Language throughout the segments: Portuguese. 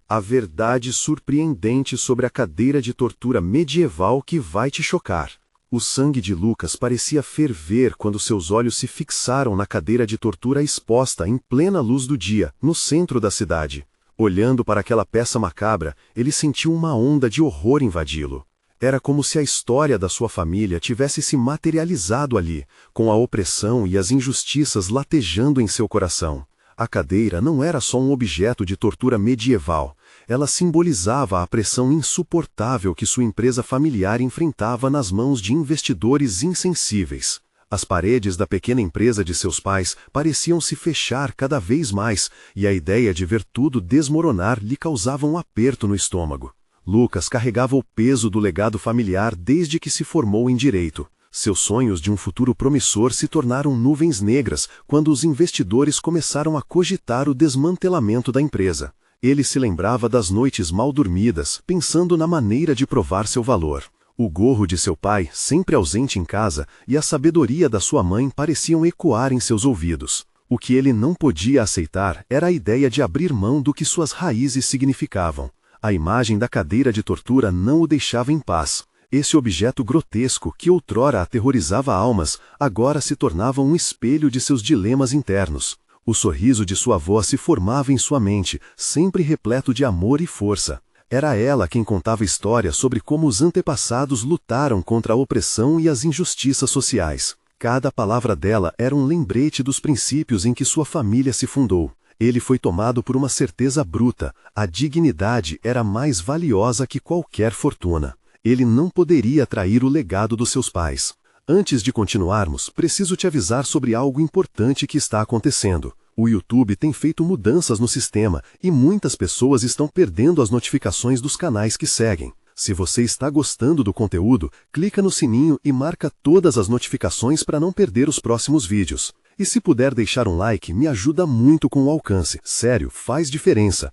A verdade surpreendente sobre a cadeira de tortura medieval que vai te chocar. O sangue de Lucas parecia ferver quando seus olhos se fixaram na cadeira de tortura exposta em plena luz do dia, no centro da cidade. Olhando para aquela peça macabra, ele sentiu uma onda de horror invadi-lo. Era como se a história da sua família tivesse se materializado ali, com a opressão e as injustiças latejando em seu coração. A cadeira não era só um objeto de tortura medieval, ela simbolizava a pressão insuportável que sua empresa familiar enfrentava nas mãos de investidores insensíveis. As paredes da pequena empresa de seus pais pareciam se fechar cada vez mais, e a ideia de ver tudo desmoronar lhe causava um aperto no estômago. Lucas carregava o peso do legado familiar desde que se formou em direito. Seus sonhos de um futuro promissor se tornaram nuvens negras quando os investidores começaram a cogitar o desmantelamento da empresa. Ele se lembrava das noites mal dormidas, pensando na maneira de provar seu valor. O gorro de seu pai, sempre ausente em casa, e a sabedoria da sua mãe pareciam ecoar em seus ouvidos. O que ele não podia aceitar era a ideia de abrir mão do que suas raízes significavam. A imagem da cadeira de tortura não o deixava em paz. Esse objeto grotesco, que outrora aterrorizava almas, agora se tornava um espelho de seus dilemas internos. O sorriso de sua avó se formava em sua mente, sempre repleto de amor e força. Era ela quem contava histórias sobre como os antepassados lutaram contra a opressão e as injustiças sociais. Cada palavra dela era um lembrete dos princípios em que sua família se fundou. Ele foi tomado por uma certeza bruta: a dignidade era mais valiosa que qualquer fortuna. Ele não poderia trair o legado dos seus pais. Antes de continuarmos, preciso te avisar sobre algo importante que está acontecendo. O YouTube tem feito mudanças no sistema e muitas pessoas estão perdendo as notificações dos canais que seguem. Se você está gostando do conteúdo, clica no sininho e marca todas as notificações para não perder os próximos vídeos. E se puder deixar um like, me ajuda muito com o alcance. Sério, faz diferença.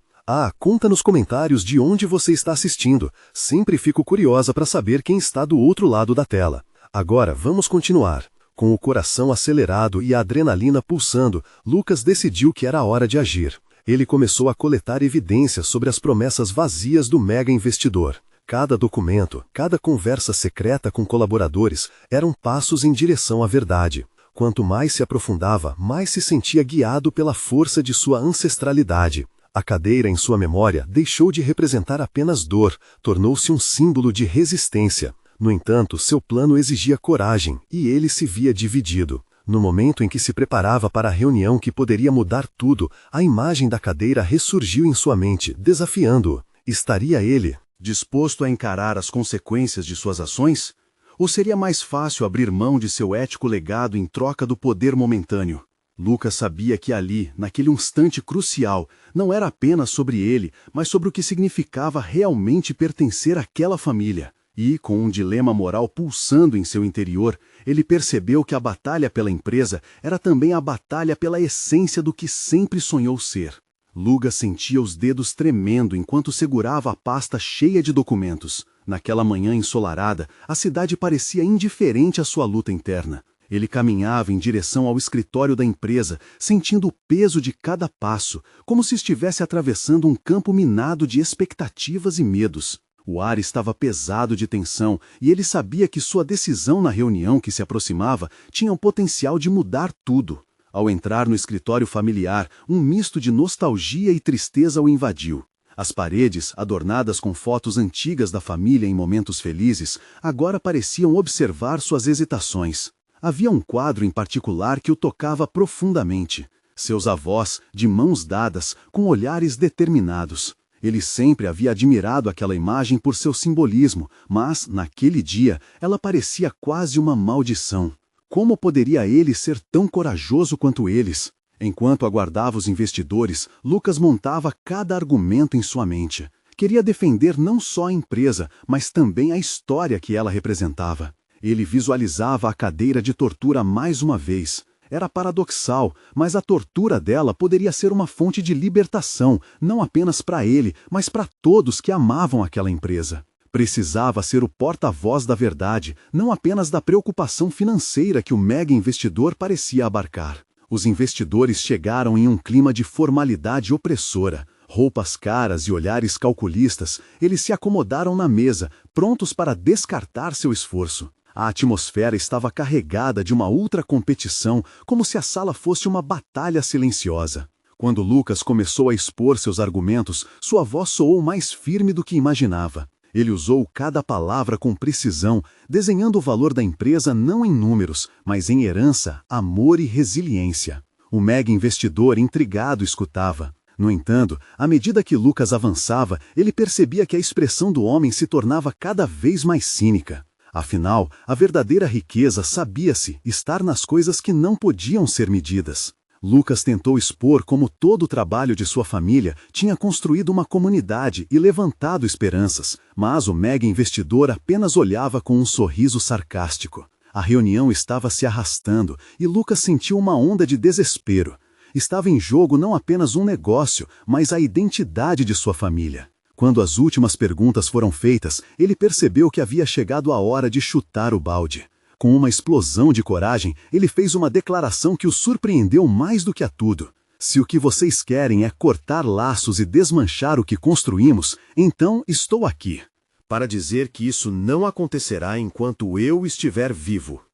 Conta nos comentários de onde você está assistindo. Sempre fico curiosa para saber quem está do outro lado da tela. Agora, vamos continuar. Com o coração acelerado e a adrenalina pulsando, Lucas decidiu que era hora de agir. Ele começou a coletar evidências sobre as promessas vazias do mega investidor. Cada documento, cada conversa secreta com colaboradores eram passos em direção à verdade. Quanto mais se aprofundava, mais se sentia guiado pela força de sua ancestralidade. A cadeira em sua memória deixou de representar apenas dor, tornou-se um símbolo de resistência. No entanto, seu plano exigia coragem, e ele se via dividido. No momento em que se preparava para a reunião que poderia mudar tudo, a imagem da cadeira ressurgiu em sua mente, desafiando-o. Estaria ele disposto a encarar as consequências de suas ações? Ou seria mais fácil abrir mão de seu ético legado em troca do poder momentâneo? Lucas sabia que ali, naquele instante crucial, não era apenas sobre ele, mas sobre o que significava realmente pertencer àquela família. E, com um dilema moral pulsando em seu interior, ele percebeu que a batalha pela empresa era também a batalha pela essência do que sempre sonhou ser. Lucas sentia os dedos tremendo enquanto segurava a pasta cheia de documentos. Naquela manhã ensolarada, a cidade parecia indiferente à sua luta interna. Ele caminhava em direção ao escritório da empresa, sentindo o peso de cada passo, como se estivesse atravessando um campo minado de expectativas e medos. O ar estava pesado de tensão e ele sabia que sua decisão na reunião que se aproximava tinha o potencial de mudar tudo. Ao entrar no escritório familiar, um misto de nostalgia e tristeza o invadiu. As paredes, adornadas com fotos antigas da família em momentos felizes, agora pareciam observar suas hesitações. Havia um quadro em particular que o tocava profundamente. Seus avós, de mãos dadas, com olhares determinados. Ele sempre havia admirado aquela imagem por seu simbolismo, mas, naquele dia, ela parecia quase uma maldição. Como poderia ele ser tão corajoso quanto eles? Enquanto aguardava os investidores, Lucas montava cada argumento em sua mente. Queria defender não só a empresa, mas também a história que ela representava. Ele visualizava a cadeira de tortura mais uma vez. Era paradoxal, mas a tortura dela poderia ser uma fonte de libertação, não apenas para ele, mas para todos que amavam aquela empresa. Precisava ser o porta-voz da verdade, não apenas da preocupação financeira que o mega investidor parecia abarcar. Os investidores chegaram em um clima de formalidade opressora. Roupas caras e olhares calculistas, eles se acomodaram na mesa, prontos para descartar seu esforço. A atmosfera estava carregada de uma ultra-competição, como se a sala fosse uma batalha silenciosa. Quando Lucas começou a expor seus argumentos, sua voz soou mais firme do que imaginava. Ele usou cada palavra com precisão, desenhando o valor da empresa não em números, mas em herança, amor e resiliência. O mega investidor, intrigado, escutava. No entanto, à medida que Lucas avançava, ele percebia que a expressão do homem se tornava cada vez mais cínica. Afinal, a verdadeira riqueza, sabia-se, estar nas coisas que não podiam ser medidas. Lucas tentou expor como todo o trabalho de sua família tinha construído uma comunidade e levantado esperanças, mas o mega investidor apenas olhava com um sorriso sarcástico. A reunião estava se arrastando e Lucas sentiu uma onda de desespero. Estava em jogo não apenas um negócio, mas a identidade de sua família. Quando as últimas perguntas foram feitas, ele percebeu que havia chegado a hora de chutar o balde. Com uma explosão de coragem, ele fez uma declaração que o surpreendeu mais do que a tudo. Se o que vocês querem é cortar laços e desmanchar o que construímos, então estou aqui para dizer que isso não acontecerá enquanto eu estiver vivo.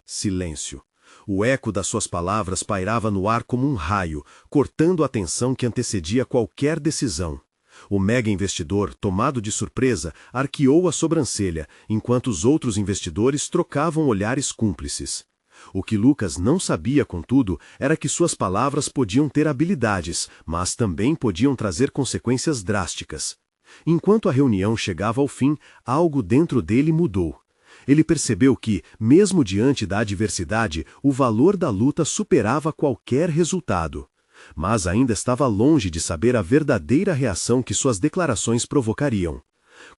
Silêncio. O eco das suas palavras pairava no ar como um raio, cortando a tensão que antecedia qualquer decisão. O mega investidor, tomado de surpresa, arqueou a sobrancelha, enquanto os outros investidores trocavam olhares cúmplices. O que Lucas não sabia, contudo, era que suas palavras podiam ter habilidades, mas também podiam trazer consequências drásticas. Enquanto a reunião chegava ao fim, algo dentro dele mudou. Ele percebeu que, mesmo diante da adversidade, o valor da luta superava qualquer resultado. Mas ainda estava longe de saber a verdadeira reação que suas declarações provocariam.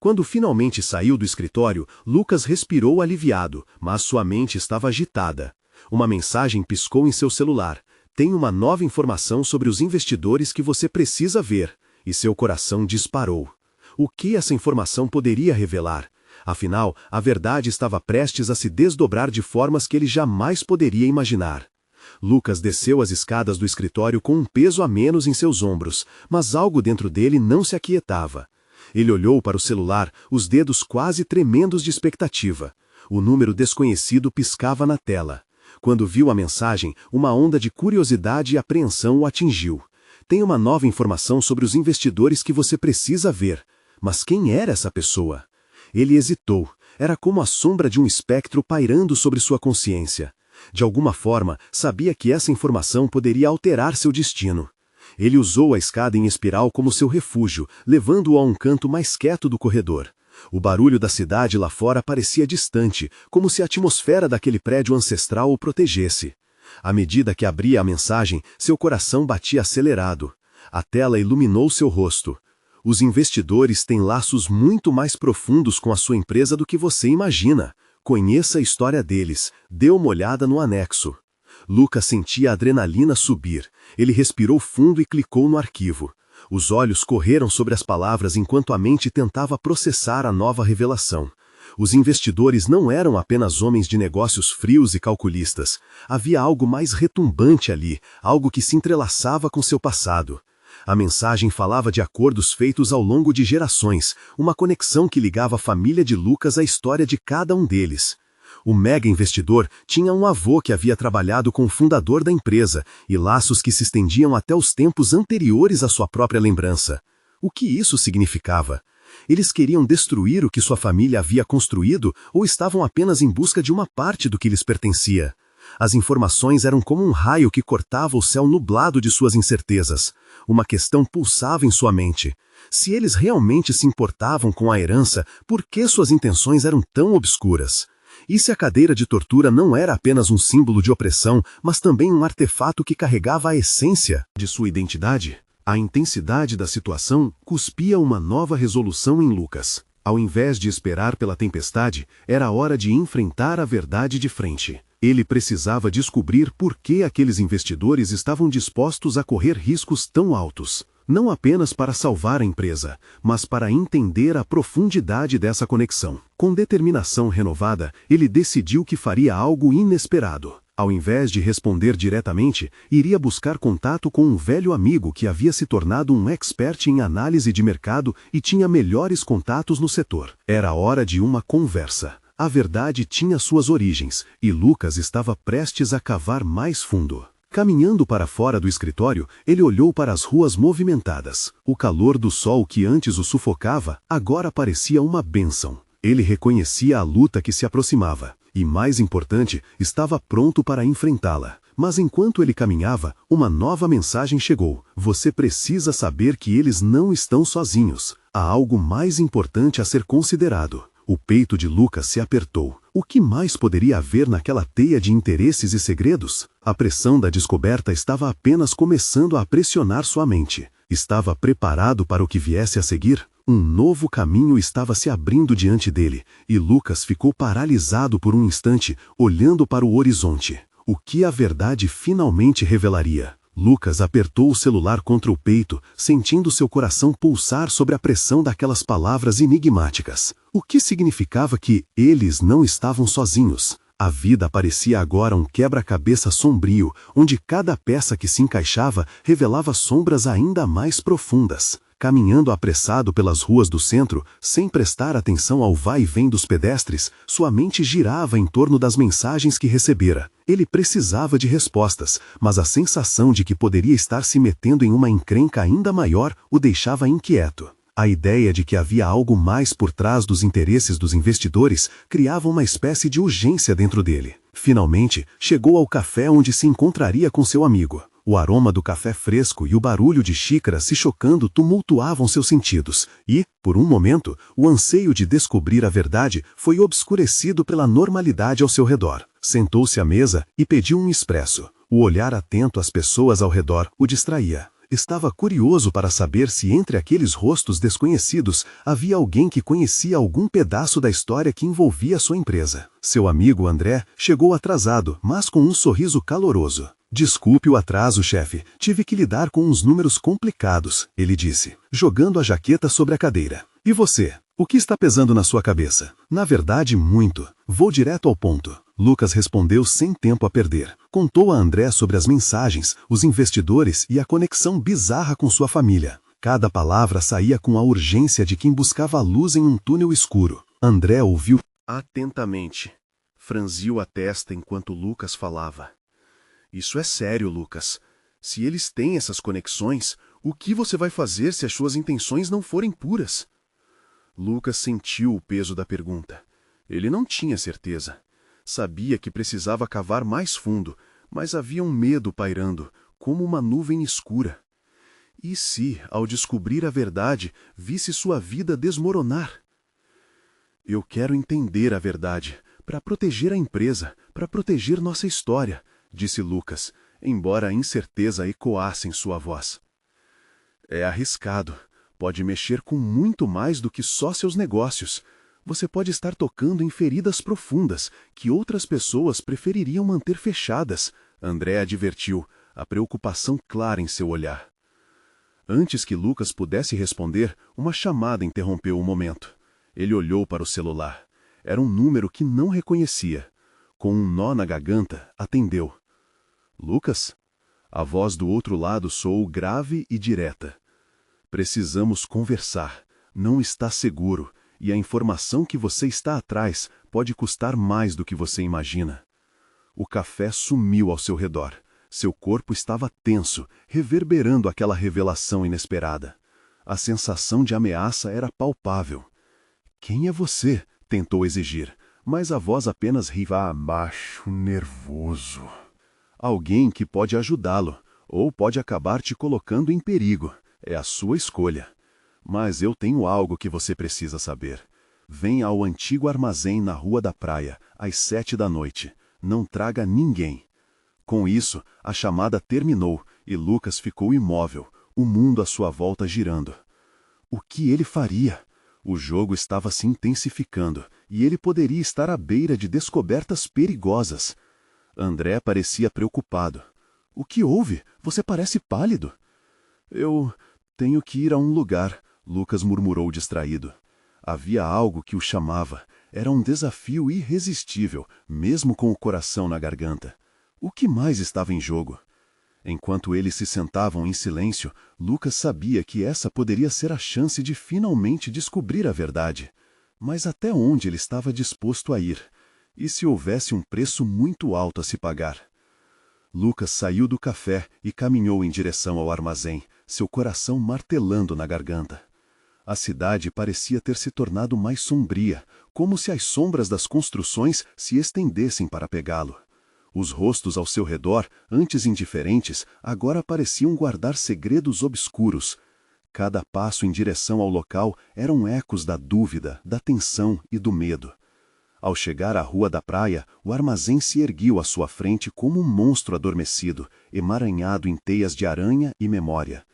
Quando finalmente saiu do escritório, Lucas respirou aliviado, mas sua mente estava agitada. Uma mensagem piscou em seu celular. Tem uma nova informação sobre os investidores que você precisa ver. E seu coração disparou. O que essa informação poderia revelar? Afinal, a verdade estava prestes a se desdobrar de formas que ele jamais poderia imaginar. Lucas desceu as escadas do escritório com um peso a menos em seus ombros, mas algo dentro dele não se aquietava. Ele olhou para o celular, os dedos quase tremendos de expectativa. O número desconhecido piscava na tela. Quando viu a mensagem, uma onda de curiosidade e apreensão o atingiu. Tem uma nova informação sobre os investidores que você precisa ver. Mas quem era essa pessoa? Ele hesitou. Era como a sombra de um espectro pairando sobre sua consciência. De alguma forma, sabia que essa informação poderia alterar seu destino. Ele usou a escada em espiral como seu refúgio, levando-o a um canto mais quieto do corredor. O barulho da cidade lá fora parecia distante, como se a atmosfera daquele prédio ancestral o protegesse. À medida que abria a mensagem, seu coração batia acelerado. A tela iluminou seu rosto. Os investidores têm laços muito mais profundos com a sua empresa do que você imagina. Conheça a história deles, dê uma olhada no anexo. Lucas sentia a adrenalina subir. Ele respirou fundo e clicou no arquivo. Os olhos correram sobre as palavras enquanto a mente tentava processar a nova revelação. Os investidores não eram apenas homens de negócios frios e calculistas. Havia algo mais retumbante ali, algo que se entrelaçava com seu passado. A mensagem falava de acordos feitos ao longo de gerações, uma conexão que ligava a família de Lucas à história de cada um deles. O mega investidor tinha um avô que havia trabalhado com o fundador da empresa e laços que se estendiam até os tempos anteriores à sua própria lembrança. O que isso significava? Eles queriam destruir o que sua família havia construído ou estavam apenas em busca de uma parte do que lhes pertencia? As informações eram como um raio que cortava o céu nublado de suas incertezas. Uma questão pulsava em sua mente. Se eles realmente se importavam com a herança, por que suas intenções eram tão obscuras? E se a cadeira de tortura não era apenas um símbolo de opressão, mas também um artefato que carregava a essência de sua identidade? A intensidade da situação cuspia uma nova resolução em Lucas. Ao invés de esperar pela tempestade, era hora de enfrentar a verdade de frente. Ele precisava descobrir por que aqueles investidores estavam dispostos a correr riscos tão altos. Não apenas para salvar a empresa, mas para entender a profundidade dessa conexão. Com determinação renovada, ele decidiu que faria algo inesperado. Ao invés de responder diretamente, iria buscar contato com um velho amigo que havia se tornado um expert em análise de mercado e tinha melhores contatos no setor. Era hora de uma conversa. A verdade tinha suas origens, e Lucas estava prestes a cavar mais fundo. Caminhando para fora do escritório, ele olhou para as ruas movimentadas. O calor do sol que antes o sufocava, agora parecia uma bênção. Ele reconhecia a luta que se aproximava. E, mais importante, estava pronto para enfrentá-la. Mas enquanto ele caminhava, uma nova mensagem chegou. Você precisa saber que eles não estão sozinhos. Há algo mais importante a ser considerado. O peito de Lucas se apertou. O que mais poderia haver naquela teia de interesses e segredos? A pressão da descoberta estava apenas começando a pressionar sua mente. Estava preparado para o que viesse a seguir? Um novo caminho estava se abrindo diante dele, e Lucas ficou paralisado por um instante, olhando para o horizonte. O que a verdade finalmente revelaria? Lucas apertou o celular contra o peito, sentindo seu coração pulsar sob a pressão daquelas palavras enigmáticas. O que significava que eles não estavam sozinhos? A vida parecia agora um quebra-cabeça sombrio, onde cada peça que se encaixava revelava sombras ainda mais profundas. Caminhando apressado pelas ruas do centro, sem prestar atenção ao vai e vem dos pedestres, sua mente girava em torno das mensagens que recebera. Ele precisava de respostas, mas a sensação de que poderia estar se metendo em uma encrenca ainda maior o deixava inquieto. A ideia de que havia algo mais por trás dos interesses dos investidores criava uma espécie de urgência dentro dele. Finalmente, chegou ao café onde se encontraria com seu amigo. O aroma do café fresco e o barulho de xícaras se chocando tumultuavam seus sentidos, e, por um momento, o anseio de descobrir a verdade foi obscurecido pela normalidade ao seu redor. Sentou-se à mesa e pediu um expresso. O olhar atento às pessoas ao redor o distraía. Estava curioso para saber se entre aqueles rostos desconhecidos havia alguém que conhecia algum pedaço da história que envolvia sua empresa. Seu amigo André chegou atrasado, mas com um sorriso caloroso. Desculpe o atraso, chefe. Tive que lidar com uns números complicados, ele disse, jogando a jaqueta sobre a cadeira. E você? O que está pesando na sua cabeça? Na verdade, muito. Vou direto ao ponto. Lucas respondeu sem tempo a perder. Contou a André sobre as mensagens, os investidores e a conexão bizarra com sua família. Cada palavra saía com a urgência de quem buscava a luz em um túnel escuro. André ouviu atentamente. Franziu a testa enquanto Lucas falava. Isso é sério, Lucas. Se eles têm essas conexões, o que você vai fazer se as suas intenções não forem puras? Lucas sentiu o peso da pergunta. Ele não tinha certeza. Sabia que precisava cavar mais fundo, mas havia um medo pairando, como uma nuvem escura. E se, ao descobrir a verdade, visse sua vida desmoronar? Eu quero entender a verdade, para proteger a empresa, para proteger nossa história, disse Lucas, embora a incerteza ecoasse em sua voz. É arriscado. Pode mexer com muito mais do que só seus negócios. Você pode estar tocando em feridas profundas que outras pessoas prefeririam manter fechadas, André advertiu, a preocupação clara em seu olhar. Antes que Lucas pudesse responder, uma chamada interrompeu o momento. Ele olhou para o celular. Era um número que não reconhecia. Com um nó na garganta, atendeu. Lucas? A voz do outro lado soou grave e direta. Precisamos conversar. Não está seguro, e a informação que você está atrás pode custar mais do que você imagina. O café sumiu ao seu redor. Seu corpo estava tenso, reverberando aquela revelação inesperada. A sensação de ameaça era palpável. Quem é você? Tentou exigir, mas a voz apenas riva abaixo, nervoso. Alguém que pode ajudá-lo, ou pode acabar te colocando em perigo. É a sua escolha. Mas eu tenho algo que você precisa saber. Venha ao antigo armazém na Rua da Praia, às 7 da noite. Não traga ninguém. Com isso, a chamada terminou e Lucas ficou imóvel, o mundo à sua volta girando. O que ele faria? O jogo estava se intensificando e ele poderia estar à beira de descobertas perigosas. André parecia preocupado. O que houve? Você parece pálido. Eu tenho que ir a um lugar, Lucas murmurou distraído. Havia algo que o chamava. Era um desafio irresistível, mesmo com o coração na garganta. O que mais estava em jogo? Enquanto eles se sentavam em silêncio, Lucas sabia que essa poderia ser a chance de finalmente descobrir a verdade. Mas até onde ele estava disposto a ir? E se houvesse um preço muito alto a se pagar? Lucas saiu do café e caminhou em direção ao armazém, seu coração martelando na garganta. A cidade parecia ter se tornado mais sombria, como se as sombras das construções se estendessem para pegá-lo. Os rostos ao seu redor, antes indiferentes, agora pareciam guardar segredos obscuros. Cada passo em direção ao local eram ecos da dúvida, da tensão e do medo. Ao chegar à rua da praia, o armazém se ergueu à sua frente como um monstro adormecido, emaranhado em teias de aranha e memória.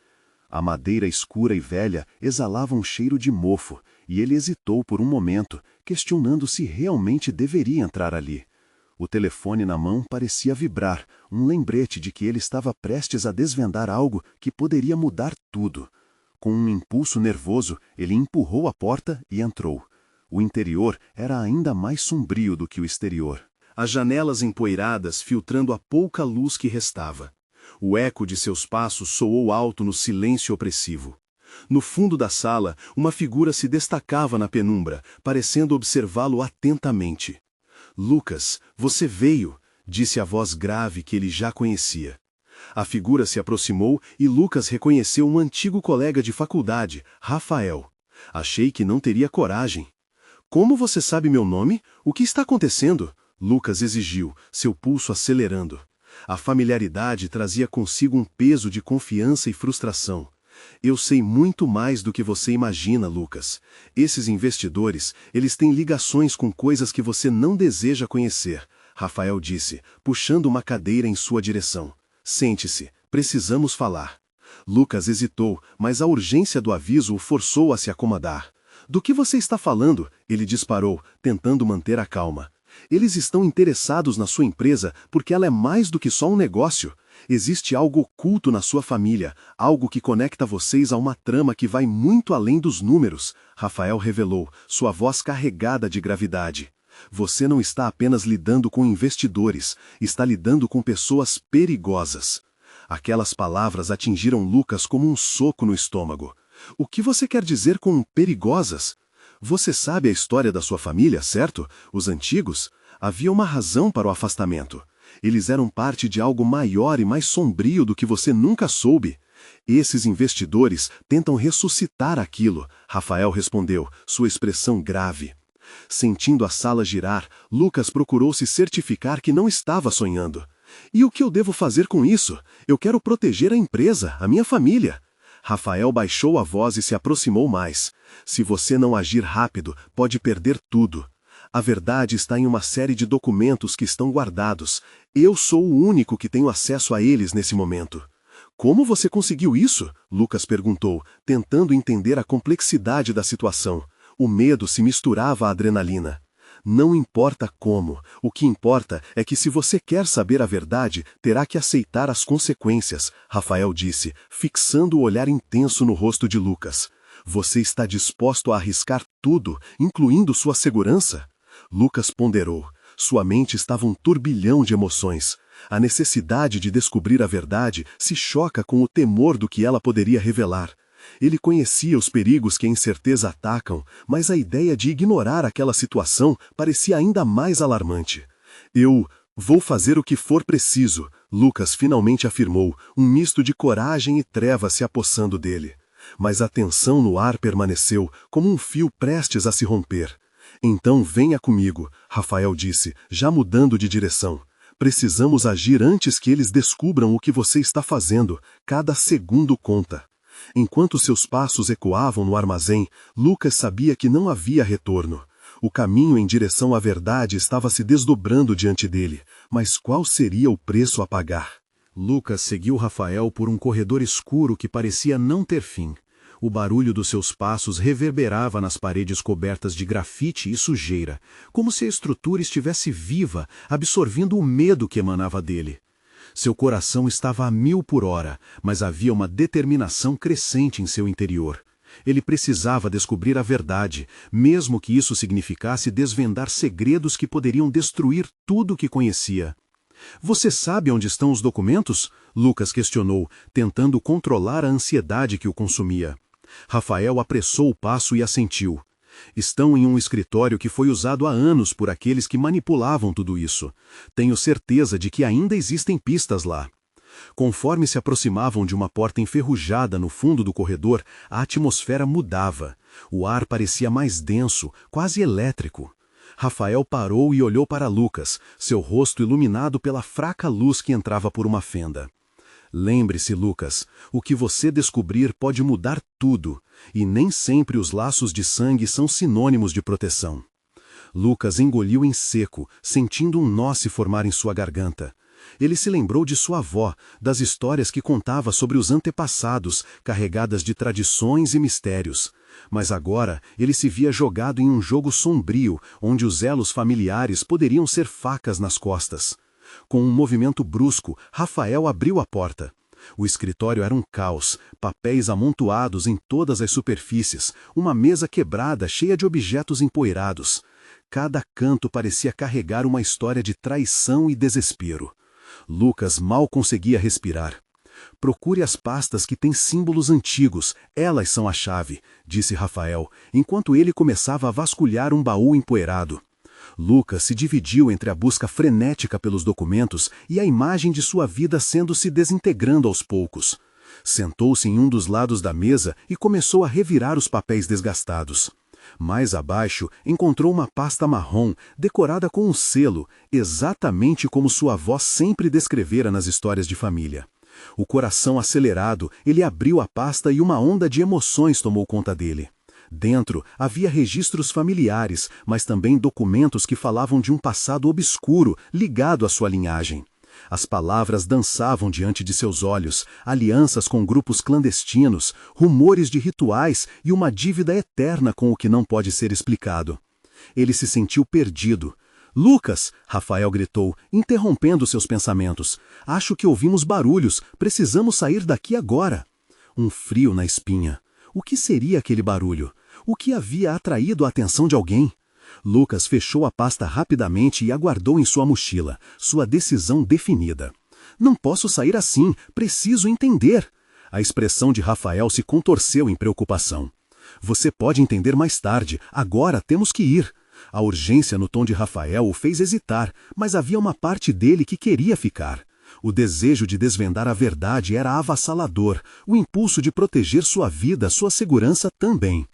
A madeira escura e velha exalava um cheiro de mofo, e ele hesitou por um momento, questionando se realmente deveria entrar ali. O telefone na mão parecia vibrar, um lembrete de que ele estava prestes a desvendar algo que poderia mudar tudo. Com um impulso nervoso, ele empurrou a porta e entrou. O interior era ainda mais sombrio do que o exterior. As janelas empoeiradas filtrando a pouca luz que restava. O eco de seus passos soou alto no silêncio opressivo. No fundo da sala, uma figura se destacava na penumbra, parecendo observá-lo atentamente. "Lucas, você veio", disse a voz grave que ele já conhecia. A figura se aproximou e Lucas reconheceu um antigo colega de faculdade, Rafael. "Achei que não teria coragem." "Como você sabe meu nome? O que está acontecendo?" Lucas exigiu, seu pulso acelerando. A familiaridade trazia consigo um peso de confiança e frustração. "Eu sei muito mais do que você imagina, Lucas. Esses investidores, eles têm ligações com coisas que você não deseja conhecer", Rafael disse, puxando uma cadeira em sua direção. "Sente-se, precisamos falar." Lucas hesitou, mas a urgência do aviso o forçou a se acomodar. "Do que você está falando?" ele disparou, tentando manter a calma. "Eles estão interessados na sua empresa porque ela é mais do que só um negócio. Existe algo oculto na sua família, algo que conecta vocês a uma trama que vai muito além dos números", Rafael revelou, sua voz carregada de gravidade. "Você não está apenas lidando com investidores, está lidando com pessoas perigosas." Aquelas palavras atingiram Lucas como um soco no estômago. "O que você quer dizer com perigosas?" "Você sabe a história da sua família, certo? Os antigos? Havia uma razão para o afastamento. Eles eram parte de algo maior e mais sombrio do que você nunca soube. Esses investidores tentam ressuscitar aquilo", Rafael respondeu, sua expressão grave. Sentindo a sala girar, Lucas procurou se certificar que não estava sonhando. "E o que eu devo fazer com isso? Eu quero proteger a empresa, a minha família." Rafael baixou a voz e se aproximou mais. "Se você não agir rápido, pode perder tudo. A verdade está em uma série de documentos que estão guardados. Eu sou o único que tenho acesso a eles nesse momento." "Como você conseguiu isso?" Lucas perguntou, tentando entender a complexidade da situação. O medo se misturava à adrenalina. "Não importa como, o que importa é que se você quer saber a verdade, terá que aceitar as consequências", Rafael disse, fixando o olhar intenso no rosto de Lucas. "Você está disposto a arriscar tudo, incluindo sua segurança?" Lucas ponderou. Sua mente estava um turbilhão de emoções. A necessidade de descobrir a verdade se choca com o temor do que ela poderia revelar. Ele conhecia os perigos que a incerteza atacam, mas a ideia de ignorar aquela situação parecia ainda mais alarmante. "Eu vou fazer o que for preciso", Lucas finalmente afirmou, um misto de coragem e treva se apossando dele. Mas a tensão no ar permaneceu, como um fio prestes a se romper. "Então venha comigo", Rafael disse, já mudando de direção. "Precisamos agir antes que eles descubram o que você está fazendo. Cada segundo conta." Enquanto seus passos ecoavam no armazém, Lucas sabia que não havia retorno. O caminho em direção à verdade estava se desdobrando diante dele, mas qual seria o preço a pagar? Lucas seguiu Rafael por um corredor escuro que parecia não ter fim. O barulho dos seus passos reverberava nas paredes cobertas de grafite e sujeira, como se a estrutura estivesse viva, absorvendo o medo que emanava dele. Seu coração estava a 1000 por hora, mas havia uma determinação crescente em seu interior. Ele precisava descobrir a verdade, mesmo que isso significasse desvendar segredos que poderiam destruir tudo o que conhecia. Você sabe onde estão os documentos? Lucas questionou, tentando controlar a ansiedade que o consumia. Rafael apressou o passo e assentiu. Estão em um escritório que foi usado há anos por aqueles que manipulavam tudo isso. Tenho certeza de que ainda existem pistas lá. Conforme se aproximavam de uma porta enferrujada no fundo do corredor, a atmosfera mudava. O ar parecia mais denso, quase elétrico. Rafael parou e olhou para Lucas, seu rosto iluminado pela fraca luz que entrava por uma fenda. Lembre-se, Lucas, o que você descobrir pode mudar tudo, e nem sempre os laços de sangue são sinônimos de proteção. Lucas engoliu em seco, sentindo um nó se formar em sua garganta. Ele se lembrou de sua avó, das histórias que contava sobre os antepassados, carregadas de tradições e mistérios. Mas agora ele se via jogado em um jogo sombrio, onde os elos familiares poderiam ser facas nas costas. Com um movimento brusco, Rafael abriu a porta. O escritório era um caos, papéis amontoados em todas as superfícies, uma mesa quebrada cheia de objetos empoeirados. Cada canto parecia carregar uma história de traição e desespero. Lucas mal conseguia respirar. Procure as pastas que têm símbolos antigos, elas são a chave, disse Rafael, enquanto ele começava a vasculhar um baú empoeirado. Lucas se dividiu entre a busca frenética pelos documentos e a imagem de sua vida sendo-se desintegrando aos poucos. Sentou-se em um dos lados da mesa e começou a revirar os papéis desgastados. Mais abaixo, encontrou uma pasta marrom, decorada com um selo, exatamente como sua avó sempre descrevera nas histórias de família. O coração acelerado, ele abriu a pasta e uma onda de emoções tomou conta dele. Dentro havia registros familiares, mas também documentos que falavam de um passado obscuro, ligado à sua linhagem. As palavras dançavam diante de seus olhos, alianças com grupos clandestinos, rumores de rituais e uma dívida eterna com o que não pode ser explicado. Ele se sentiu perdido. "Lucas!" Rafael gritou, interrompendo seus pensamentos. "Acho que ouvimos barulhos. Precisamos sair daqui agora." Um frio na espinha. O que seria aquele barulho? O que havia atraído a atenção de alguém? Lucas fechou a pasta rapidamente e aguardou em sua mochila, sua decisão definida. "Não posso sair assim, preciso entender." A expressão de Rafael se contorceu em preocupação. "Você pode entender mais tarde, agora temos que ir." A urgência no tom de Rafael o fez hesitar, mas havia uma parte dele que queria ficar. O desejo de desvendar a verdade era avassalador, o impulso de proteger sua vida, sua segurança também.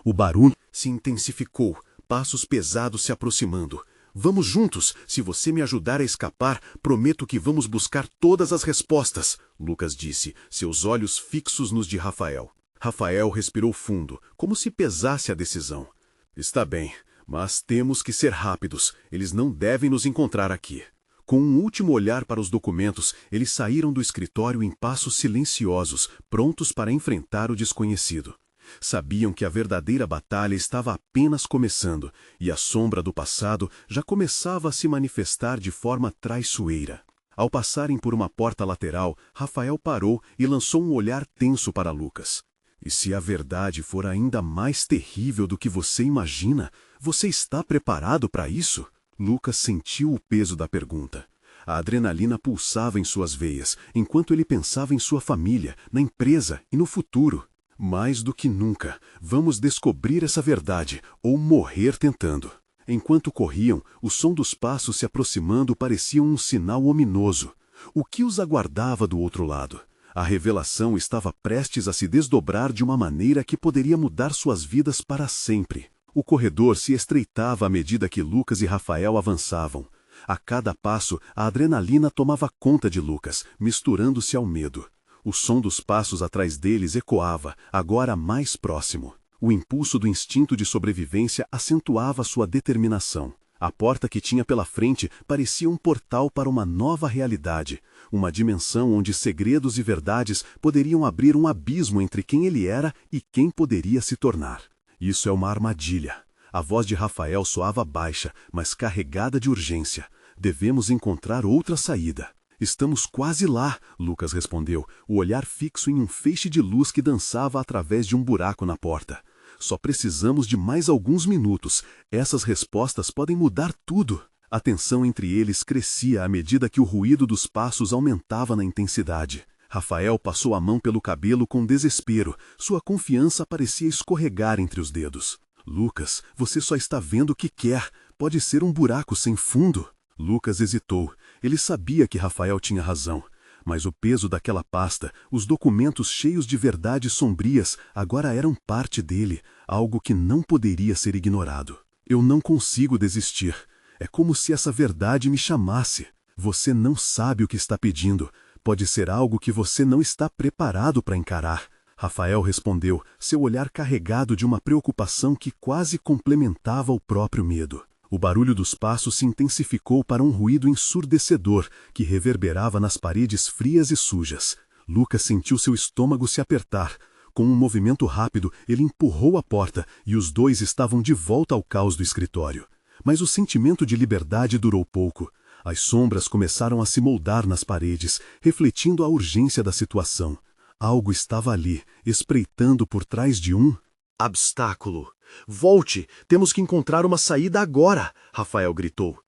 O barulho se intensificou, passos pesados se aproximando. "Vamos juntos. Se você me ajudar a escapar, prometo que vamos buscar todas as respostas", Lucas disse, seus olhos fixos nos de Rafael. Rafael respirou fundo, como se pesasse a decisão. "Está bem, mas temos que ser rápidos. Eles não devem nos encontrar aqui." Com um último olhar para os documentos, eles saíram do escritório em passos silenciosos, prontos para enfrentar o desconhecido. Sabiam que a verdadeira batalha estava apenas começando, e a sombra do passado já começava a se manifestar de forma traiçoeira. Ao passarem por uma porta lateral, Rafael parou e lançou um olhar tenso para Lucas. "E se a verdade for ainda mais terrível do que você imagina, você está preparado para isso?" Lucas sentiu o peso da pergunta. A adrenalina pulsava em suas veias, enquanto ele pensava em sua família, na empresa e no futuro. "Mais do que nunca, vamos descobrir essa verdade, ou morrer tentando." Enquanto corriam, o som dos passos se aproximando parecia um sinal ominoso. O que os aguardava do outro lado? A revelação estava prestes a se desdobrar de uma maneira que poderia mudar suas vidas para sempre. O corredor se estreitava à medida que Lucas e Rafael avançavam. A cada passo, a adrenalina tomava conta de Lucas, misturando-se ao medo. O som dos passos atrás deles ecoava, agora mais próximo. O impulso do instinto de sobrevivência acentuava sua determinação. A porta que tinha pela frente parecia um portal para uma nova realidade, uma dimensão onde segredos e verdades poderiam abrir um abismo entre quem ele era e quem poderia se tornar. "Isso é uma armadilha." A voz de Rafael soava baixa, mas carregada de urgência. "Devemos encontrar outra saída." "Estamos quase lá", Lucas respondeu, o olhar fixo em um feixe de luz que dançava através de um buraco na porta. "Só precisamos de mais alguns minutos. Essas respostas podem mudar tudo." A tensão entre eles crescia à medida que o ruído dos passos aumentava na intensidade. Rafael passou a mão pelo cabelo com desespero. Sua confiança parecia escorregar entre os dedos. Lucas, você só está vendo o que quer. Pode ser um buraco sem fundo. Lucas hesitou. Ele sabia que Rafael tinha razão. Mas o peso daquela pasta, os documentos cheios de verdades sombrias, agora eram parte dele, algo que não poderia ser ignorado. Eu não consigo desistir. É como se essa verdade me chamasse. Você não sabe o que está pedindo. Pode ser algo que você não está preparado para encarar. Rafael respondeu, seu olhar carregado de uma preocupação que quase complementava o próprio medo. O barulho dos passos se intensificou para um ruído ensurdecedor que reverberava nas paredes frias e sujas. Lucas sentiu seu estômago se apertar. Com um movimento rápido, ele empurrou a porta e os dois estavam de volta ao caos do escritório. Mas o sentimento de liberdade durou pouco. As sombras começaram a se moldar nas paredes, refletindo a urgência da situação. Algo estava ali, espreitando por trás de um obstáculo. Volte! Temos que encontrar uma saída agora! Rafael gritou.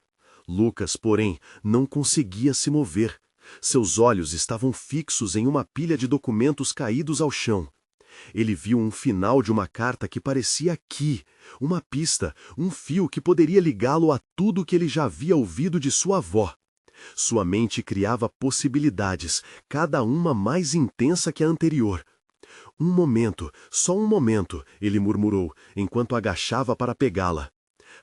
Lucas, porém, não conseguia se mover. Seus olhos estavam fixos em uma pilha de documentos caídos ao chão. Ele viu um final de uma carta que parecia aqui, uma pista, um fio que poderia ligá-lo a tudo que ele já havia ouvido de sua avó. Sua mente criava possibilidades, cada uma mais intensa que a anterior. Um momento, só um momento, ele murmurou, enquanto agachava para pegá-la.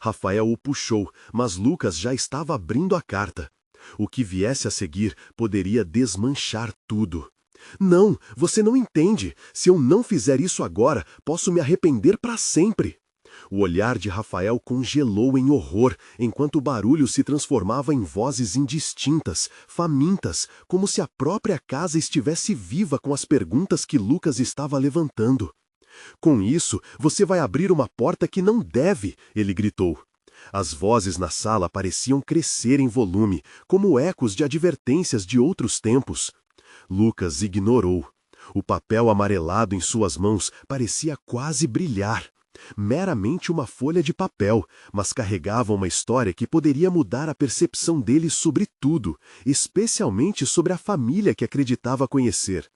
Rafael o puxou, mas Lucas já estava abrindo a carta. O que viesse a seguir poderia desmanchar tudo. Não, você não entende. Se eu não fizer isso agora, posso me arrepender para sempre. O olhar de Rafael congelou em horror, enquanto o barulho se transformava em vozes indistintas, famintas, como se a própria casa estivesse viva com as perguntas que Lucas estava levantando. Com isso, você vai abrir uma porta que não deve, ele gritou. As vozes na sala pareciam crescer em volume, como ecos de advertências de outros tempos. Lucas ignorou. O papel amarelado em suas mãos parecia quase brilhar. Meramente uma folha de papel, mas carregava uma história que poderia mudar a percepção dele sobre tudo, especialmente sobre a família que acreditava conhecer.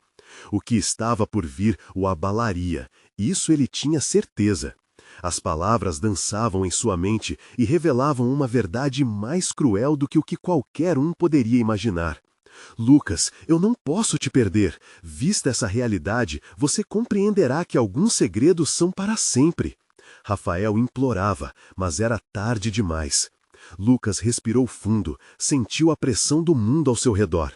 O que estava por vir o abalaria, isso ele tinha certeza. As palavras dançavam em sua mente e revelavam uma verdade mais cruel do que o que qualquer um poderia imaginar. Lucas, eu não posso te perder. Vista essa realidade, você compreenderá que alguns segredos são para sempre. Rafael implorava, mas era tarde demais. Lucas respirou fundo, sentiu a pressão do mundo ao seu redor.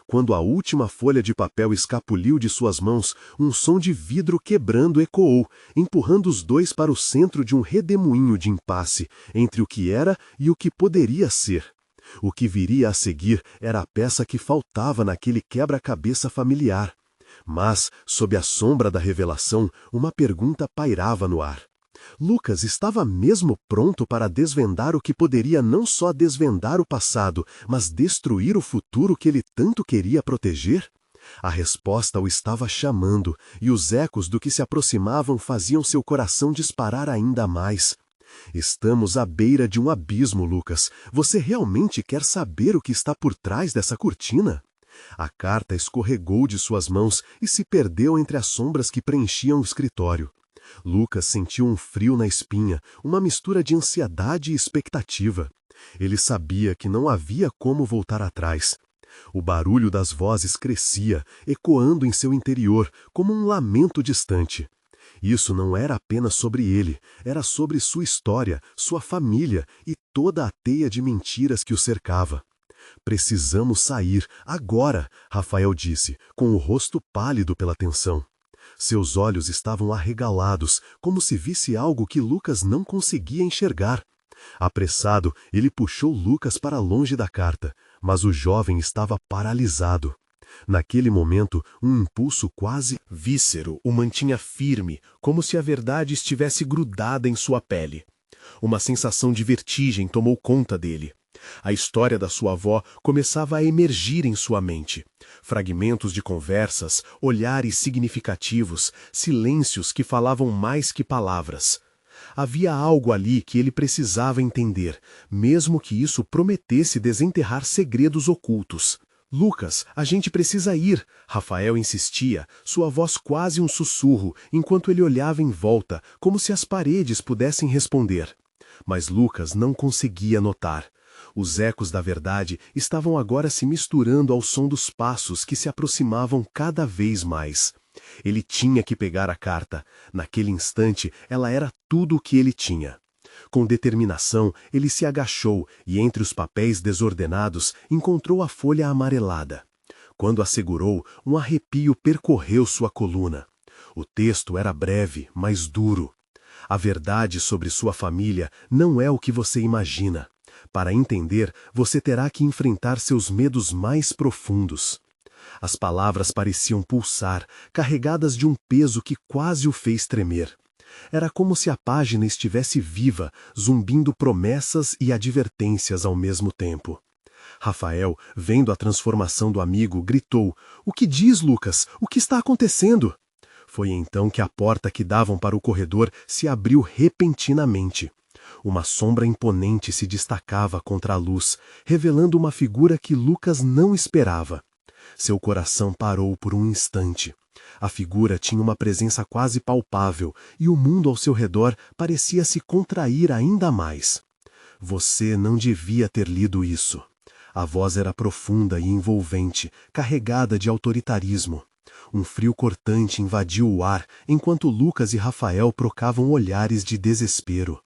Quando a última folha de papel escapuliu de suas mãos, um som de vidro quebrando ecoou, empurrando os dois para o centro de um redemoinho de impasse entre o que era e o que poderia ser. O que viria a seguir era a peça que faltava naquele quebra-cabeça familiar. Mas, sob a sombra da revelação, uma pergunta pairava no ar. Lucas estava mesmo pronto para desvendar o que poderia não só desvendar o passado, mas destruir o futuro que ele tanto queria proteger? A resposta o estava chamando, e os ecos do que se aproximavam faziam seu coração disparar ainda mais. Estamos à beira de um abismo, Lucas. Você realmente quer saber o que está por trás dessa cortina? A carta escorregou de suas mãos e se perdeu entre as sombras que preenchiam o escritório. Lucas sentiu um frio na espinha, uma mistura de ansiedade e expectativa. Ele sabia que não havia como voltar atrás. O barulho das vozes crescia, ecoando em seu interior, como um lamento distante. Isso não era apenas sobre ele, era sobre sua história, sua família e toda a teia de mentiras que o cercava. Precisamos sair, agora, Rafael disse, com o rosto pálido pela tensão. Seus olhos estavam arregalados, como se visse algo que Lucas não conseguia enxergar. Apressado, ele puxou Lucas para longe da carta, mas o jovem estava paralisado. Naquele momento, um impulso quase víscero o mantinha firme, como se a verdade estivesse grudada em sua pele. Uma sensação de vertigem tomou conta dele. A história da sua avó começava a emergir em sua mente. Fragmentos de conversas, olhares significativos, silêncios que falavam mais que palavras. Havia algo ali que ele precisava entender, mesmo que isso prometesse desenterrar segredos ocultos. Lucas, a gente precisa ir, Rafael insistia, sua voz quase um sussurro, enquanto ele olhava em volta, como se as paredes pudessem responder. Mas Lucas não conseguia notar. Os ecos da verdade estavam agora se misturando ao som dos passos que se aproximavam cada vez mais. Ele tinha que pegar a carta. Naquele instante, ela era tudo o que ele tinha. Com determinação, ele se agachou e, entre os papéis desordenados, encontrou a folha amarelada. Quando a segurou, um arrepio percorreu sua coluna. O texto era breve, mas duro. A verdade sobre sua família não é o que você imagina. Para entender, você terá que enfrentar seus medos mais profundos. As palavras pareciam pulsar, carregadas de um peso que quase o fez tremer. Era como se a página estivesse viva, zumbindo promessas e advertências ao mesmo tempo. Rafael, vendo a transformação do amigo, gritou: "O que diz, Lucas? O que está acontecendo?" Foi então que a porta que davam para o corredor se abriu repentinamente. Uma sombra imponente se destacava contra a luz, revelando uma figura que Lucas não esperava. Seu coração parou por um instante. A figura tinha uma presença quase palpável e o mundo ao seu redor parecia se contrair ainda mais. Você não devia ter lido isso. A voz era profunda e envolvente, carregada de autoritarismo. Um frio cortante invadiu o ar enquanto Lucas e Rafael trocavam olhares de desespero.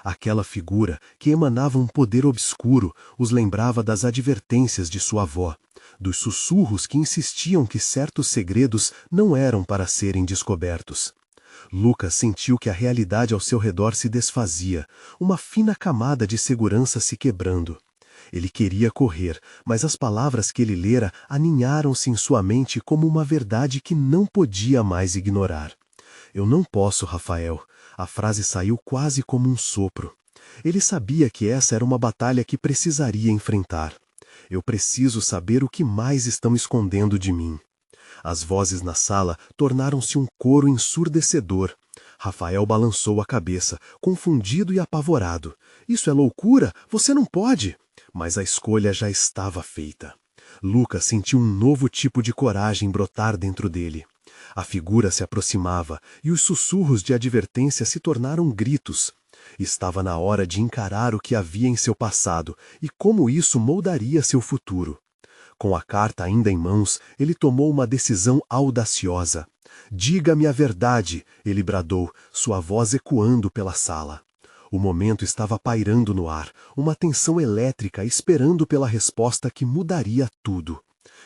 Aquela figura, que emanava um poder obscuro, os lembrava das advertências de sua avó, dos sussurros que insistiam que certos segredos não eram para serem descobertos. Lucas sentiu que a realidade ao seu redor se desfazia, uma fina camada de segurança se quebrando. Ele queria correr, mas as palavras que ele lera aninharam-se em sua mente como uma verdade que não podia mais ignorar. "Eu não posso, Rafael." A frase saiu quase como um sopro. Ele sabia que essa era uma batalha que precisaria enfrentar. "Eu preciso saber o que mais estão escondendo de mim." As vozes na sala tornaram-se um coro ensurdecedor. Rafael balançou a cabeça, confundido e apavorado. "Isso é loucura? Você não pode!" Mas a escolha já estava feita. Lucas sentiu um novo tipo de coragem brotar dentro dele. A figura se aproximava e os sussurros de advertência se tornaram gritos. Estava na hora de encarar o que havia em seu passado e como isso moldaria seu futuro. Com a carta ainda em mãos, ele tomou uma decisão audaciosa. "Diga-me a verdade", ele bradou, sua voz ecoando pela sala. O momento estava pairando no ar, uma tensão elétrica esperando pela resposta que mudaria tudo.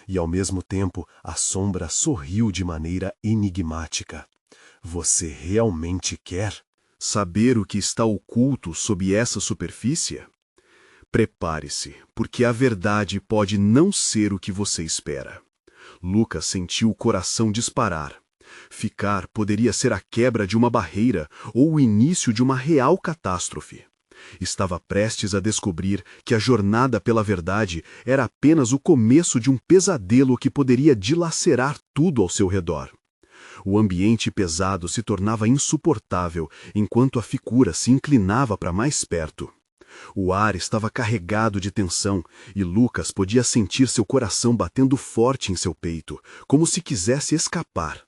E ao mesmo tempo, a sombra sorriu de maneira enigmática. "Você realmente quer saber o que está oculto sob essa superfície? Prepare-se, porque a verdade pode não ser o que você espera." Lucas sentiu o coração disparar. Ficar poderia ser a quebra de uma barreira ou o início de uma real catástrofe. Estava prestes a descobrir que a jornada pela verdade era apenas o começo de um pesadelo que poderia dilacerar tudo ao seu redor. O ambiente pesado se tornava insuportável enquanto a figura se inclinava para mais perto. O ar estava carregado de tensão e Lucas podia sentir seu coração batendo forte em seu peito, como se quisesse escapar.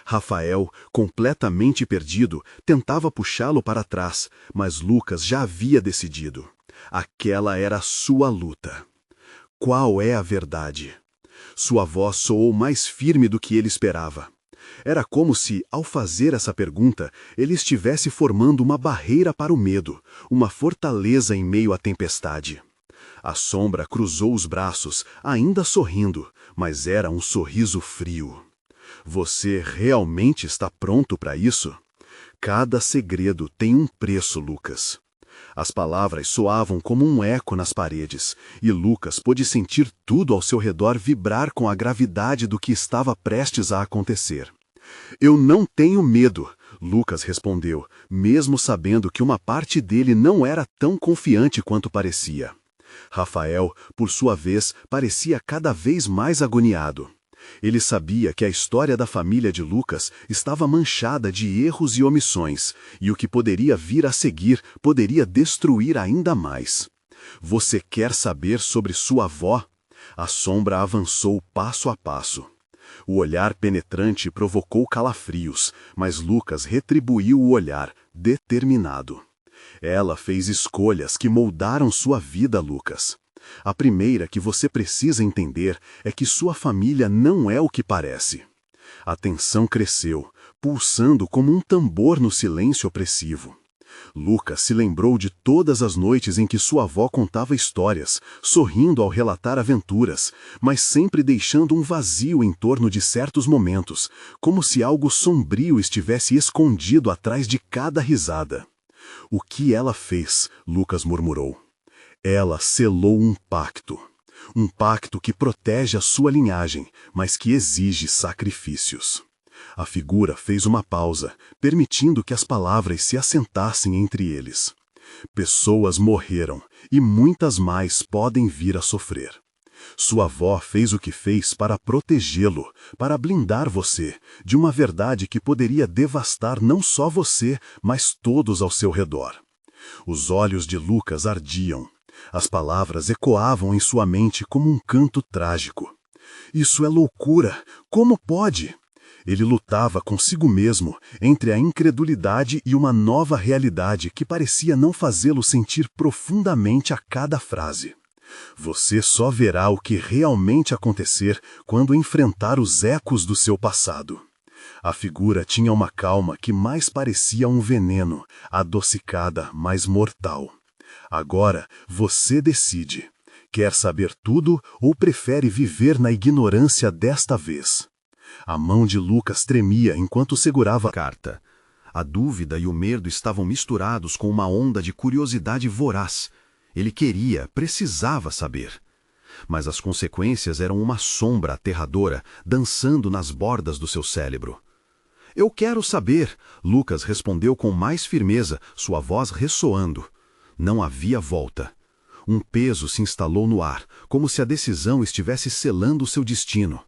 Rafael, completamente perdido, tentava puxá-lo para trás, mas Lucas já havia decidido. Aquela era a sua luta. Qual é a verdade? Sua voz soou mais firme do que ele esperava. Era como se, ao fazer essa pergunta, ele estivesse formando uma barreira para o medo, uma fortaleza em meio à tempestade. A sombra cruzou os braços, ainda sorrindo, mas era um sorriso frio. "Você realmente está pronto para isso? Cada segredo tem um preço, Lucas." As palavras soavam como um eco nas paredes, e Lucas pôde sentir tudo ao seu redor vibrar com a gravidade do que estava prestes a acontecer. "Eu não tenho medo", Lucas respondeu, mesmo sabendo que uma parte dele não era tão confiante quanto parecia. Rafael, por sua vez, parecia cada vez mais agoniado. Ele sabia que a história da família de Lucas estava manchada de erros e omissões, e o que poderia vir a seguir poderia destruir ainda mais. Você quer saber sobre sua avó? A sombra avançou passo a passo. O olhar penetrante provocou calafrios, mas Lucas retribuiu o olhar, determinado. Ela fez escolhas que moldaram sua vida, Lucas. A primeira que você precisa entender é que sua família não é o que parece. A tensão cresceu, pulsando como um tambor no silêncio opressivo. Lucas se lembrou de todas as noites em que sua avó contava histórias, sorrindo ao relatar aventuras, mas sempre deixando um vazio em torno de certos momentos, como se algo sombrio estivesse escondido atrás de cada risada. O que ela fez? Lucas murmurou. Ela selou um pacto. Um pacto que protege a sua linhagem, mas que exige sacrifícios. A figura fez uma pausa, permitindo que as palavras se assentassem entre eles. Pessoas morreram, e muitas mais podem vir a sofrer. Sua avó fez o que fez para protegê-lo, para blindar você, de uma verdade que poderia devastar não só você, mas todos ao seu redor. Os olhos de Lucas ardiam. As palavras ecoavam em sua mente como um canto trágico. Isso é loucura! Como pode? Ele lutava consigo mesmo, entre a incredulidade e uma nova realidade que parecia não fazê-lo sentir profundamente a cada frase. Você só verá o que realmente acontecer quando enfrentar os ecos do seu passado. A figura tinha uma calma que mais parecia um veneno, adocicada, mas mortal. Agora você decide. Quer saber tudo ou prefere viver na ignorância desta vez? A mão de Lucas tremia enquanto segurava a carta. A dúvida e o medo estavam misturados com uma onda de curiosidade voraz. Ele queria, precisava saber. Mas as consequências eram uma sombra aterradora, dançando nas bordas do seu cérebro. Eu quero saber, Lucas respondeu com mais firmeza, sua voz ressoando. Não havia volta. Um peso se instalou no ar, como se a decisão estivesse selando seu destino.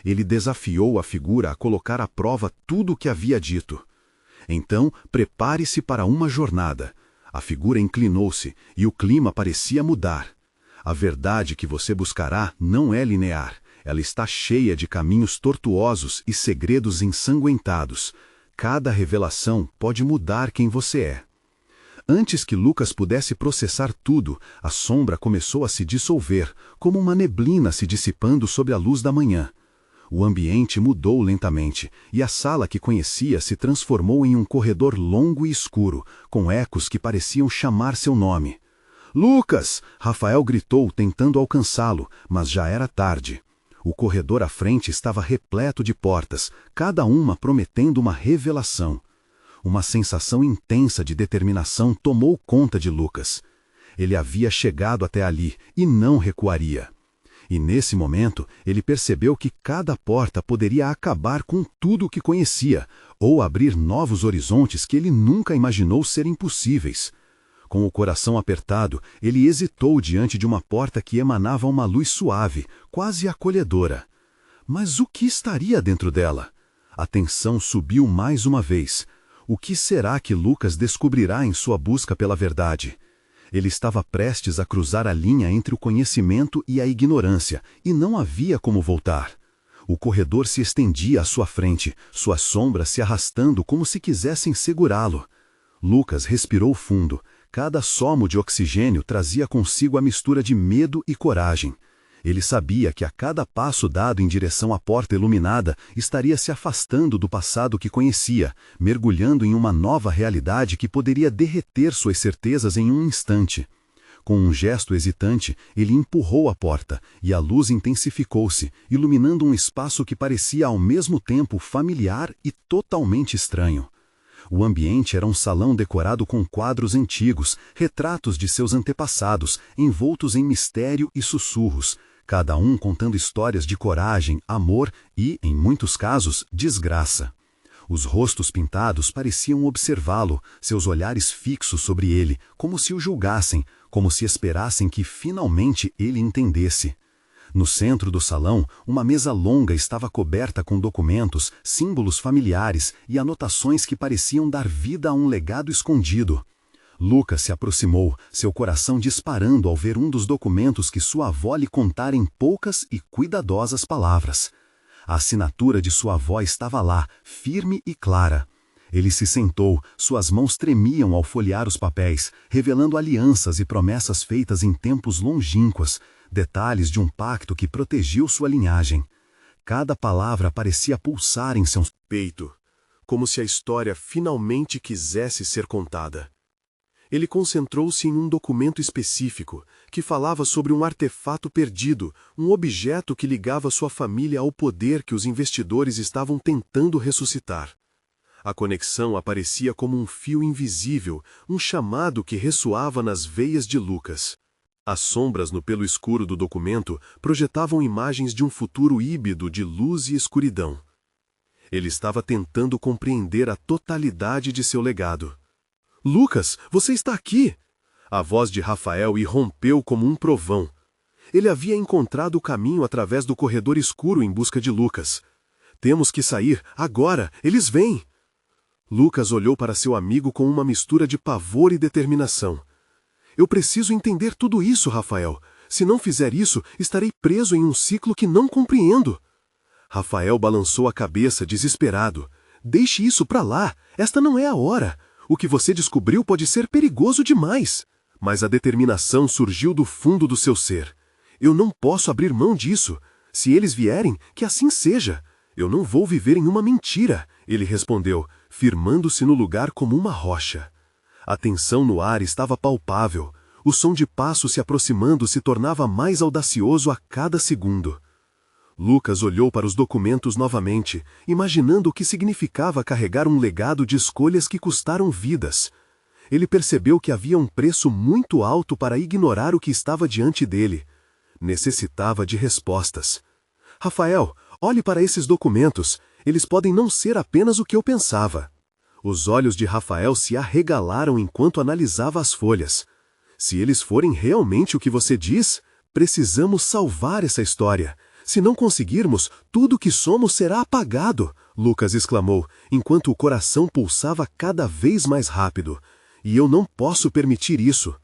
Ele desafiou a figura a colocar à prova tudo o que havia dito. Então, prepare-se para uma jornada. A figura inclinou-se e o clima parecia mudar. A verdade que você buscará não é linear. Ela está cheia de caminhos tortuosos e segredos ensanguentados. Cada revelação pode mudar quem você é. Antes que Lucas pudesse processar tudo, a sombra começou a se dissolver, como uma neblina se dissipando sob a luz da manhã. O ambiente mudou lentamente, e a sala que conhecia se transformou em um corredor longo e escuro, com ecos que pareciam chamar seu nome. Lucas! Rafael gritou, tentando alcançá-lo, mas já era tarde. O corredor à frente estava repleto de portas, cada uma prometendo uma revelação. Uma sensação intensa de determinação tomou conta de Lucas. Ele havia chegado até ali e não recuaria. E nesse momento, ele percebeu que cada porta poderia acabar com tudo o que conhecia, ou abrir novos horizontes que ele nunca imaginou serem possíveis. Com o coração apertado, ele hesitou diante de uma porta que emanava uma luz suave, quase acolhedora. Mas o que estaria dentro dela? A tensão subiu mais uma vez. O que será que Lucas descobrirá em sua busca pela verdade? Ele estava prestes a cruzar a linha entre o conhecimento e a ignorância, e não havia como voltar. O corredor se estendia à sua frente, suas sombras se arrastando como se quisessem segurá-lo. Lucas respirou fundo. Cada somo de oxigênio trazia consigo a mistura de medo e coragem. Ele sabia que a cada passo dado em direção à porta iluminada estaria se afastando do passado que conhecia, mergulhando em uma nova realidade que poderia derreter suas certezas em um instante. Com um gesto hesitante, ele empurrou a porta, e a luz intensificou-se, iluminando um espaço que parecia ao mesmo tempo familiar e totalmente estranho. O ambiente era um salão decorado com quadros antigos, retratos de seus antepassados, envoltos em mistério e sussurros, cada um contando histórias de coragem, amor e, em muitos casos, desgraça. Os rostos pintados pareciam observá-lo, seus olhares fixos sobre ele, como se o julgassem, como se esperassem que finalmente ele entendesse. No centro do salão, uma mesa longa estava coberta com documentos, símbolos familiares e anotações que pareciam dar vida a um legado escondido. Lucas se aproximou, seu coração disparando ao ver um dos documentos que sua avó lhe contara em poucas e cuidadosas palavras. A assinatura de sua avó estava lá, firme e clara. Ele se sentou, suas mãos tremiam ao folhear os papéis, revelando alianças e promessas feitas em tempos longínquos, detalhes de um pacto que protegiu sua linhagem. Cada palavra parecia pulsar em seu peito, como se a história finalmente quisesse ser contada. Ele concentrou-se em um documento específico, que falava sobre um artefato perdido, um objeto que ligava sua família ao poder que os investidores estavam tentando ressuscitar. A conexão aparecia como um fio invisível, um chamado que ressoava nas veias de Lucas. As sombras no pelo escuro do documento projetavam imagens de um futuro híbrido de luz e escuridão. Ele estava tentando compreender a totalidade de seu legado. "Lucas, você está aqui!" A voz de Rafael irrompeu como um trovão. Ele havia encontrado o caminho através do corredor escuro em busca de Lucas. "Temos que sair, agora! Eles vêm!" Lucas olhou para seu amigo com uma mistura de pavor e determinação. "Eu preciso entender tudo isso, Rafael. Se não fizer isso, estarei preso em um ciclo que não compreendo." Rafael balançou a cabeça, desesperado. "Deixe isso para lá. Esta não é a hora. O que você descobriu pode ser perigoso demais." Mas a determinação surgiu do fundo do seu ser. "Eu não posso abrir mão disso. Se eles vierem, que assim seja. Eu não vou viver em uma mentira," ele respondeu, firmando-se no lugar como uma rocha. A tensão no ar estava palpável. O som de passos se aproximando se tornava mais audacioso a cada segundo. Lucas olhou para os documentos novamente, imaginando o que significava carregar um legado de escolhas que custaram vidas. Ele percebeu que havia um preço muito alto para ignorar o que estava diante dele. Necessitava de respostas. "Rafael, olhe para esses documentos. Eles podem não ser apenas o que eu pensava." Os olhos de Rafael se arregalaram enquanto analisava as folhas. "Se eles forem realmente o que você diz, precisamos salvar essa história. Se não conseguirmos, tudo o que somos será apagado," Lucas exclamou, enquanto o coração pulsava cada vez mais rápido. "E eu não posso permitir isso."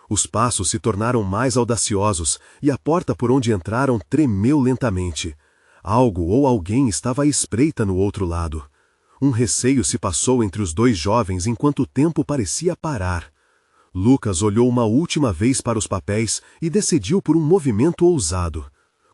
Os passos se tornaram mais audaciosos, e a porta por onde entraram tremeu lentamente. Algo ou alguém estava à espreita no outro lado. Um receio se passou entre os dois jovens enquanto o tempo parecia parar. Lucas olhou uma última vez para os papéis e decidiu por um movimento ousado.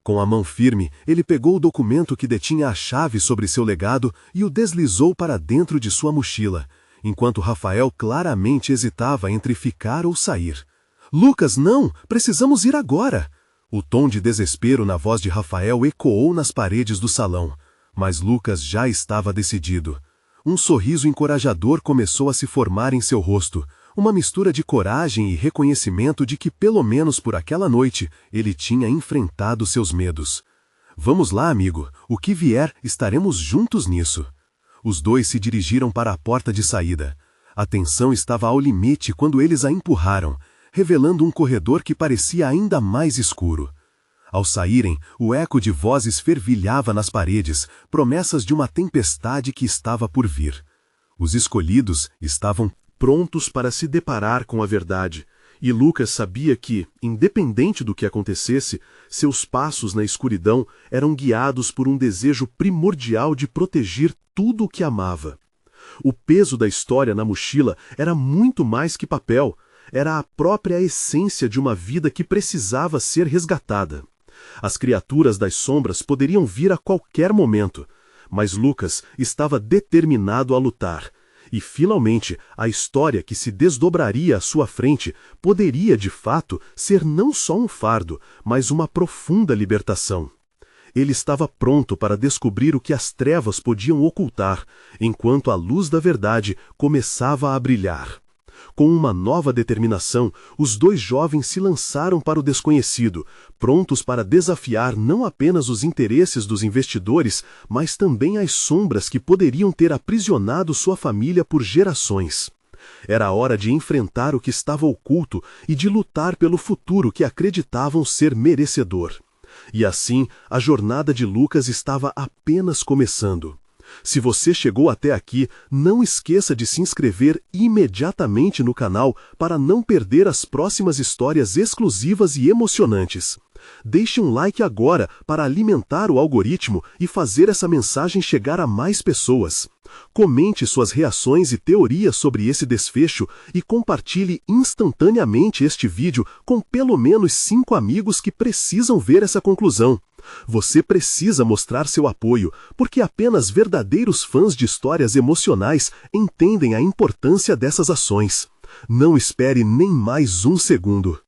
Com a mão firme, ele pegou o documento que detinha a chave sobre seu legado e o deslizou para dentro de sua mochila, enquanto Rafael claramente hesitava entre ficar ou sair. "Lucas, não! Precisamos ir agora!" O tom de desespero na voz de Rafael ecoou nas paredes do salão, mas Lucas já estava decidido. Um sorriso encorajador começou a se formar em seu rosto, uma mistura de coragem e reconhecimento de que, pelo menos por aquela noite, ele tinha enfrentado seus medos. "Vamos lá, amigo. O que vier, estaremos juntos nisso." Os dois se dirigiram para a porta de saída. A tensão estava ao limite quando eles a empurraram, revelando um corredor que parecia ainda mais escuro. Ao saírem, o eco de vozes fervilhava nas paredes, promessas de uma tempestade que estava por vir. Os escolhidos estavam prontos para se deparar com a verdade, e Lucas sabia que, independente do que acontecesse, seus passos na escuridão eram guiados por um desejo primordial de proteger tudo o que amava. O peso da história na mochila era muito mais que papel, era a própria essência de uma vida que precisava ser resgatada. As criaturas das sombras poderiam vir a qualquer momento, mas Lucas estava determinado a lutar. E, finalmente, a história que se desdobraria à sua frente poderia, de fato, ser não só um fardo, mas uma profunda libertação. Ele estava pronto para descobrir o que as trevas podiam ocultar, enquanto a luz da verdade começava a brilhar. Com uma nova determinação, os dois jovens se lançaram para o desconhecido, prontos para desafiar não apenas os interesses dos investidores, mas também as sombras que poderiam ter aprisionado sua família por gerações. Era a hora de enfrentar o que estava oculto e de lutar pelo futuro que acreditavam ser merecedor. E assim, a jornada de Lucas estava apenas começando. Se você chegou até aqui, não esqueça de se inscrever imediatamente no canal para não perder as próximas histórias exclusivas e emocionantes. Deixe um like agora para alimentar o algoritmo e fazer essa mensagem chegar a mais pessoas. Comente suas reações e teorias sobre esse desfecho e compartilhe instantaneamente este vídeo com pelo menos 5 amigos que precisam ver essa conclusão. Você precisa mostrar seu apoio, porque apenas verdadeiros fãs de histórias emocionais entendem a importância dessas ações. Não espere nem mais um segundo.